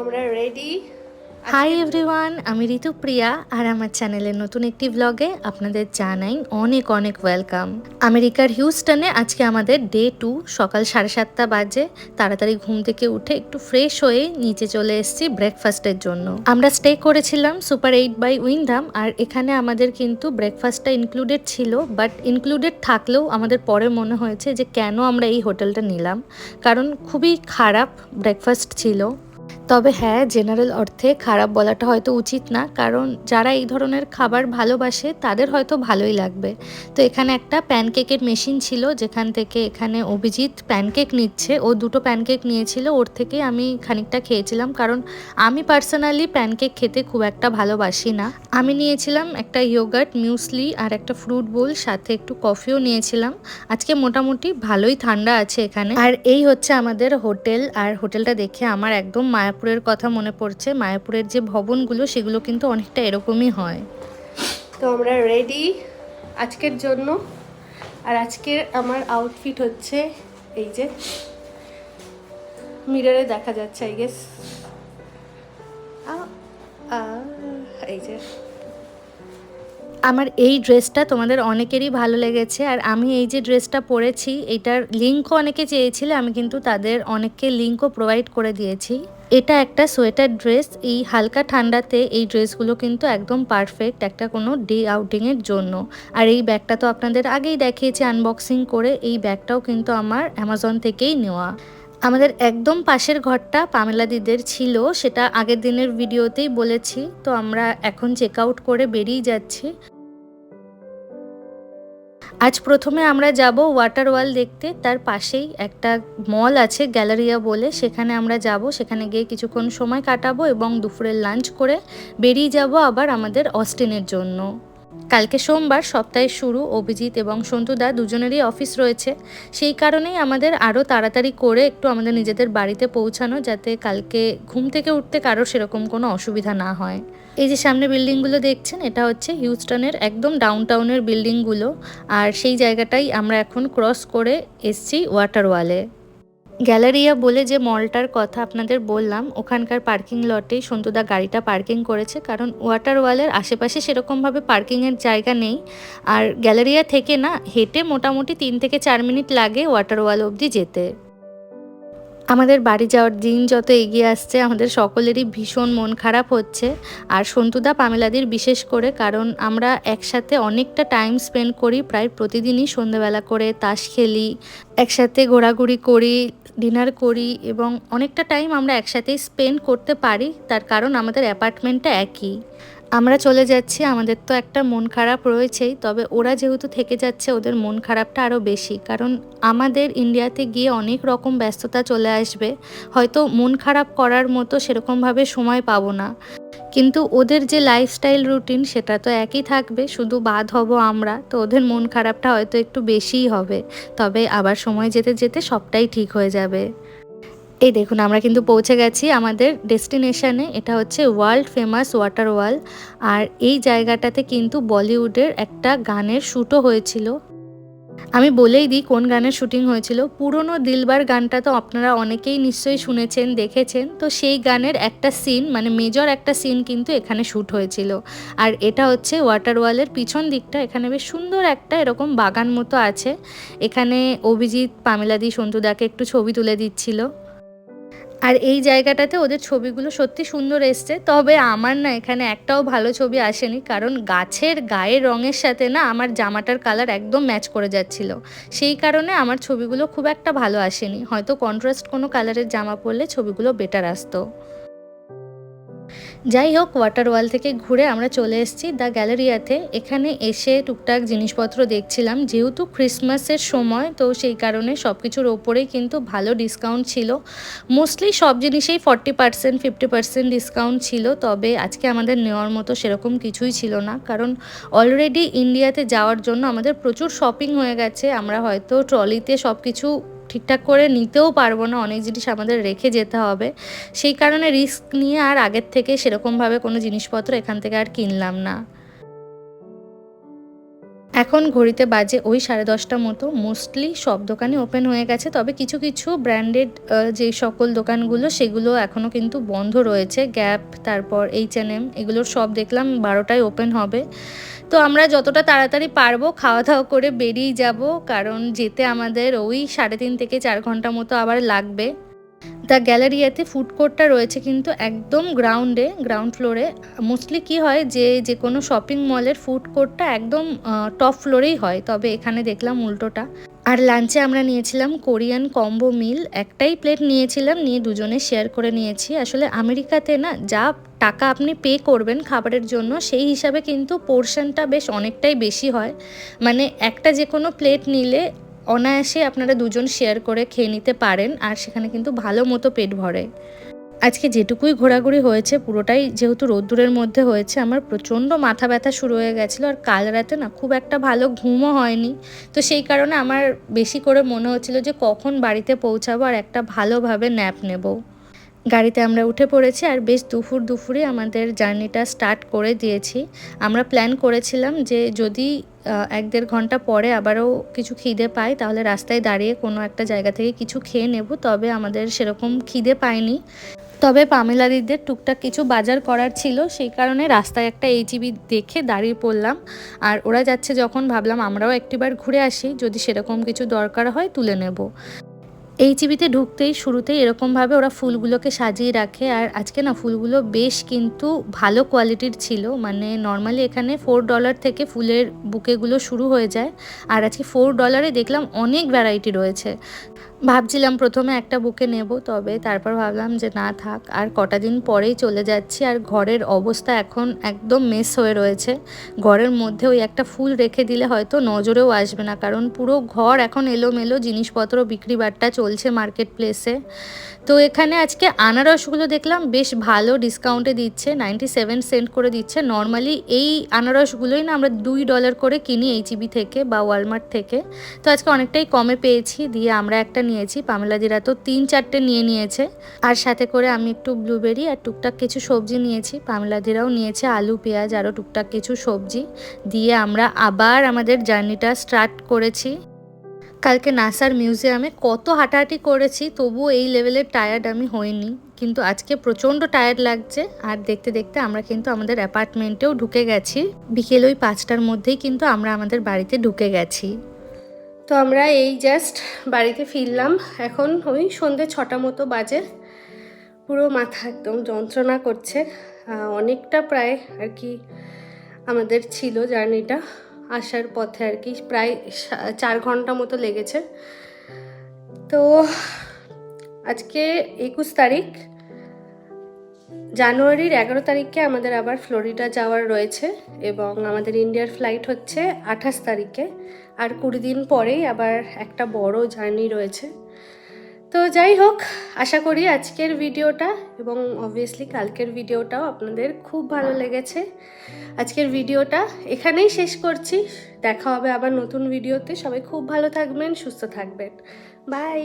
আমরা ready. Hi everyone, আমি ঋতুপ্রিয়া আর আমার চ্যানেলের নতুন একটি ব্লগে আপনাদের জানাই অনেক অনেক ওয়েলকাম। আমেরিকার হিউস্টনে আজকে আমাদের ডে 2, সকাল 7:30 বাজে। তাড়াতাড়ি ঘুম থেকে উঠে একটু ফ্রেশ হয়ে নিচে চলে এসেছি ব্রেকফাস্টের জন্য। আমরা স্টে করেছিলাম সুপার 8 বাই উইন্ডহাম, আর এখানে আমাদের কিন্তু ব্রেকফাস্টটা ইনক্লুডেড ছিল, বাট ইনক্লুডেড থাকলেও আমাদের পরে মনে হয়েছে যে কেন আমরা এই হোটেলটা নিলাম, কারণ খুবই খারাপ ব্রেকফাস্ট ছিল। তবে হ্যাঁ, জেনারেল অর্থে খারাপ বলাটা হয়তো উচিত না, কারণ যারা এই ধরনের খাবার ভালোবাসে তাদের হয়তো ভালোই লাগবে। তো এখানে একটা প্যানকেকের মেশিন ছিল, যেখান থেকে এখানে অভিজিৎ প্যানকেক নিচ্ছে। ও 2টো প্যানকেক নিয়েছিল, ওর থেকে আমি খানিকটা খেয়েছিলাম, কারণ আমি পার্সোনালি প্যানকেক খেতে খুব একটা ভালোবাসি না। আমি নিয়েছিলাম একটা ইয়োগার্ট মিউসলি আর একটা ফ্রুট বোল, সাথে একটু কফিও নিয়েছিলাম। আজকে মোটামুটি ভালোই ঠান্ডা আছে এখানে। আর এই হচ্ছে আমাদের হোটেল, আর হোটেলটা দেখে আমার একদম মায়াপুরের কথা মনে পড়ছে। মায়াপুরের যে ভবনগুলো সেগুলো কিন্তু অনেকটা এরকমই হয়। তো আমরা রেডি আজকের জন্য। আর আজকের আমার আউটফিট হচ্ছে এই যে মিররে দেখা যাচ্ছে, আই গেস এই যে আমার এই ড্রেসটা তোমাদের অনেকেরই ভালো লেগেছে, আর আমি এই যে ড্রেসটা পরেছি এটার লিঙ্কও অনেকে চেয়েছিলে, আমি কিন্তু তাদের অনেককে লিঙ্কও প্রোভাইড করে দিয়েছি। এটা একটা সোয়েটার ড্রেস। এই হালকা ঠান্ডাতে এই ড্রেসগুলো কিন্তু একদম পারফেক্ট একটা কোনো ডে আউটিংয়ের জন্য। আর এই ব্যাগটা তো আপনাদের আগেই দেখিয়েছি আনবক্সিং করে। এই ব্যাগটাও কিন্তু আমার অ্যামাজন থেকেই নেওয়া। আমাদের একদম পাশের ঘরটা পামেলা দিদের ছিল, সেটা আগের দিনের ভিডিওতেই বলেছি। তো আমরা এখন চেক আউট করে বেরিয়ে যাচ্ছি। আজ প্রথমে আমরা যাব ওয়াটার ওয়াল দেখতে। তার পাশেই একটা মল আছে গ্যালারিয়া বলে, সেখানে আমরা যাব। সেখানে গিয়ে কিছুক্ষণ সময় কাটাবো এবং দুপুরের লাঞ্চ করে বেরিয়ে যাব আবার আমাদের অস্টিনের জন্য। কালকে সোমবার, সপ্তাহের শুরু। অভিজিৎ এবং সন্তুদা দুজনেরই অফিস রয়েছে, সেই কারণেই আমাদের আরও তাড়াতাড়ি করে একটু আমাদের নিজেদের বাড়িতে পৌঁছানো, যাতে কালকে ঘুম থেকে উঠতে কারো সেরকম কোনো অসুবিধা না হয়। এই যে সামনে বিল্ডিংগুলো দেখছেন, এটা হচ্ছে হিউস্টনের একদম ডাউনটাউনের বিল্ডিংগুলো। আর সেই জায়গাটাই আমরা এখন ক্রস করে এসছি ওয়াটার ওয়ালে। গ্যালারিয়া বলে যে মলটার কথা আপনাদের বললাম, ওখানকার পার্কিং লটেই সন্তুদা গাড়িটা পার্কিং করেছে, কারণ ওয়াটার ওয়ালের আশেপাশে সেরকমভাবে পার্কিংয়ের জায়গা নেই। আর গ্যালারিয়া থেকে না হেঁটে মোটামুটি 3 থেকে 4 মিনিট লাগে ওয়াটার ওয়াল অবধি যেতে। আমাদের বাড়ি যাওয়ার দিন যত এগিয়ে আসছে, আমাদের সকলেরই ভীষণ মন খারাপ হচ্ছে। আর সন্তুদা পামেলাদির বিশেষ করে, কারণ আমরা একসাথে অনেকটা টাইম স্পেন্ড করি, প্রায় প্রতিদিনই সন্ধ্যাবেলা করে তাস খেলি, একসাথে ঘোরাঘুরি করি, ডিনার করি, এবং অনেকটা টাইম আমরা একসাথেই স্পেন্ড করতে পারি। তার কারণ আমাদের অ্যাপার্টমেন্টটা একই। আমরা চলে যাচ্ছি, আমাদের তো একটা মন খারাপ রয়েছেই, তবে ওরা যেহেতু থেকে যাচ্ছে ওদের মন খারাপটা আরও বেশি, কারণ আমাদের ইন্ডিয়াতে গিয়ে অনেক রকম ব্যস্ততা চলে আসবে, হয়তো মন খারাপ করার মতো সেরকমভাবে সময় পাবো না। কিন্তু ওদের যে লাইফস্টাইল রুটিন সেটা তো একই থাকবে, শুধু বাদ হব আমরা। তো ওদের মন খারাপটা হয়তো একটু বেশিই হবে, তবে আবার সময় যেতে যেতে সবটাই ঠিক হয়ে যাবে। এই দেখুন, আমরা কিন্তু পৌঁছে গেছি আমাদের ডেস্টিনেশনে। এটা হচ্ছে ওয়ার্ল্ড ফেমাস ওয়াটার ওয়াল। আর এই জায়গাটাতে কিন্তু বলিউডের একটা গানের শ্যুটও হয়েছিল। আমি বলেই দিই কোন গানের শ্যুটিং হয়েছিল। পুরনো দিলবার গানটা তো আপনারা অনেকেই নিশ্চয়ই শুনেছেন, দেখেছেন। তো সেই গানের একটা সিন, মানে মেজর একটা সিন কিন্তু এখানে শ্যুট হয়েছিল। আর এটা হচ্ছে ওয়াটার ওয়ালের পিছন দিকটা। এখানে বেশ সুন্দর একটা এরকম বাগান মতো আছে। এখানে অভিজিৎ পামেলাদি সন্তুদাকে একটু ছবি তুলে দিচ্ছিল। আর এই জায়গাটাতে ওদের ছবিগুলো সত্যি সুন্দর এসছে, তবে আমার না এখানে একটাও ভালো ছবি আসেনি, কারণ গাছের গায়ের রঙের সাথে না আমার জামাটার কালার একদম ম্যাচ করে যাচ্ছিল। সেই কারণে আমার ছবিগুলো খুব একটা ভালো আসেনি। হয়তো কন্ট্রাস্ট কোনো কালারের জামা পরলে ছবিগুলো বেটার আসতো। যাই হোক, ওয়াটার ওয়াল থেকে ঘুরে আমরা চলে এসেছি দ্য গ্যালারিয়াতে। এখানে এসে টুকটাক জিনিসপত্র দেখছিলাম, যেহেতু ক্রিসমাসের সময়, তো সেই কারণে সব কিছুর ওপরেই কিন্তু ভালো ডিসকাউন্ট ছিল। মোস্টলি সব জিনিসেই 40%, 50% ডিসকাউন্ট ছিল। তবে আজকে আমাদের নেওয়ার মতো সেরকম কিছুই ছিল না, কারণ অলরেডি ইন্ডিয়াতে যাওয়ার জন্য আমাদের প্রচুর শপিং হয়ে গেছে। আমরা হয়তো ট্রলিতে সব কিছু ঠিকঠাক করে নিতেও পারবো না, অনেক জিনিস আমাদের রেখে যেতে হবে। সেই কারণে রিস্ক নিয়ে আর আগের থেকে সেরকমভাবে কোনো জিনিসপত্র এখান থেকে আর কিনলাম না। এখন ঘড়িতে বাজে ওই 10:30 মতো। মোস্টলি সব দোকানই ওপেন হয়ে গেছে, তবে কিছু কিছু ব্র্যান্ডেড যে সকল দোকানগুলো সেগুলো এখনও কিন্তু বন্ধ রয়েছে। গ্যাপ, তারপর H&M, এগুলোর সব দেখলাম 12টায় ওপেন হবে। তো আমরা যতটা তাড়াতাড়ি পারবো খাওয়া দাওয়া করে বেরিয়ে যাব, কারণ যেতে আমাদের ওই 3.5 থেকে 4 ঘন্টা মতো আবার লাগবে। দ্য গ্যালারিয়াতে ফুড কোর্টটা রয়েছে কিন্তু একদম গ্রাউন্ড ফ্লোরে। মোস্টলি কি হয় যে কোনো শপিং মলের ফুড কোর্টটা একদম টপ ফ্লোরেই হয়, তবে এখানে দেখলাম উল্টোটা। আর লাঞ্চে আমরা নিয়েছিলাম কোরিয়ান কম্বো মিল। একটাই প্লেট নিয়েছিলাম, নিয়ে দুজনে শেয়ার করে নিয়েছি। আসলে আমেরিকাতে না যা টাকা আপনি পে করবেন খাবারের জন্য সেই হিসাবে কিন্তু পোর্শনটা বেশ অনেকটাই বেশি হয়। মানে একটা যে কোনো প্লেট নিলে অনায়াসে আপনারা দুজন শেয়ার করে খেয়ে নিতে পারেন, আর সেখানে কিন্তু ভালো মতো পেট ভরে। আজকে যেটুকুই ঘোরাঘুরি হয়েছে পুরোটাই যেহেতু রোদ্দুরের মধ্যে হয়েছে, আমার প্রচণ্ড মাথা ব্যথা শুরু হয়ে গেছিলো। আর কাল রাতে না খুব একটা ভালো ঘুমও হয়নি, তো সেই কারণে আমার বেশি করে মনে হচ্ছিলো যে কখন বাড়িতে পৌঁছাবো আর একটা ভালোভাবে ন্যাপ নেব। গাড়িতে আমরা উঠে পড়েছি আর বেশ দুপুরে আমাদের জার্নিটা স্টার্ট করে দিয়েছি। আমরা প্ল্যান করেছিলাম যে যদি 1-1.5 ঘন্টা পরে আবারও কিছু খিদে পাই তাহলে রাস্তায় দাঁড়িয়ে কোনো একটা জায়গা থেকে কিছু খেয়ে নেব, তবে আমাদের সেরকম খিদে পায়নি। তবে পামেলা দিদিদের টুকটাক কিছু বাজার করার ছিল, সেই কারণে রাস্তায় একটা H-E-B দেখে দাঁড়িয়ে পড়লাম। আর ওরা যাচ্ছে যখন ভাবলাম আমরাও একটিবার ঘুরে আসি, যদি সেরকম কিছু দরকার হয় তুলে নেব। H-E-Bতে ঢুকতেই শুরুতেই এরকমভাবে ওরা ফুলগুলোকে সাজিয়ে রাখে, আর আজকে না ফুলগুলো বেশ কিন্তু ভালো কোয়ালিটির ছিল। মানে নর্মালি এখানে $4 থেকে ফুলের বুকেগুলো শুরু হয়ে যায়, আর আজকে $4 দেখলাম অনেক ভ্যারাইটি রয়েছে। ভাবছিলাম প্রথমে একটা বুকে নেব, তবে তারপর ভাবলাম যে না থাক, আর কটা দিন পরেই চলে যাচ্ছি। আর ঘরের অবস্থা এখন একদম মেস হয়ে রয়েছে। ঘরের মধ্যে ওই একটা ফুল রেখে দিলে হয়তো নজরেও আসবে না, কারণ পুরো ঘর এখন এলোমেলো, জিনিসপত্র বিক্রি বাট্টা চলছে মার্কেট প্লেসে। তো এখানে আজকে আনারসগুলো দেখলাম বেশ ভালো ডিসকাউন্টে দিচ্ছে, 97 সেন্ট করে দিচ্ছে। নর্মালি এই আনারসগুলোই না আমরা $2 করে কিনি H-E-B থেকে বা ওয়ালমার্ট থেকে, তো আজকে অনেকটাই কমে পেয়েছি। দিয়ে আমরা একটা নিয়েছি, পামেলাদিরা তো 3-4টে নিয়েছে। আর সাথে করে আমি একটু ব্লুবেরি আর টুকটাক কিছু সবজি নিয়েছি, পামেলাদিরাও নিয়েছে আলু পেঁয়াজ আরও টুকটাক কিছু সবজি। দিয়ে আমরা আবার আমাদের জার্নিটা স্টার্ট করেছি। কালকে নাসার মিউজিয়ামে কত হাঁটাহাঁটি করেছি, তবুও এই লেভেলের টায়ার্ড আমি হইনি, কিন্তু আজকে প্রচণ্ড টায়ার্ড লাগছে। আর দেখতে দেখতে আমরা কিন্তু আমাদের অ্যাপার্টমেন্টেও ঢুকে গেছি। বিকেল ওই 5টার মধ্যেই কিন্তু আমরা আমাদের বাড়িতে ঢুকে গেছি। তো আমরা এই জাস্ট বাড়িতে ফিরলাম, এখন ওই সন্ধ্যে 6টা মতো বাজে। পুরো মাথা একদম যন্ত্রণা করছে। অনেকটা প্রায় আর কি আমাদের ছিল জার্নিটা, আসার পথে আর কি প্রায় 4 ঘন্টা মতো লেগেছে। তো আজকে 21 তারিখ, জানুয়ারির 11 তারিখে আমাদের আবার ফ্লোরিডা যাওয়ার রয়েছে, এবং আমাদের ইন্ডিয়ার ফ্লাইট হচ্ছে 28 তারিখে। আর 20 দিন পরেই আবার একটা বড় জার্নি রয়েছে। তো যাই হোক, আশা করি আজকের ভিডিওটা এবং অবভিয়াসলি কালকের ভিডিওটাও আপনাদের খুব ভালো লেগেছে। আজকের ভিডিওটা এখানেই শেষ করছি, দেখা হবে আবার নতুন ভিডিওতে। সবাই খুব ভালো থাকবেন, সুস্থ থাকবেন, বাই।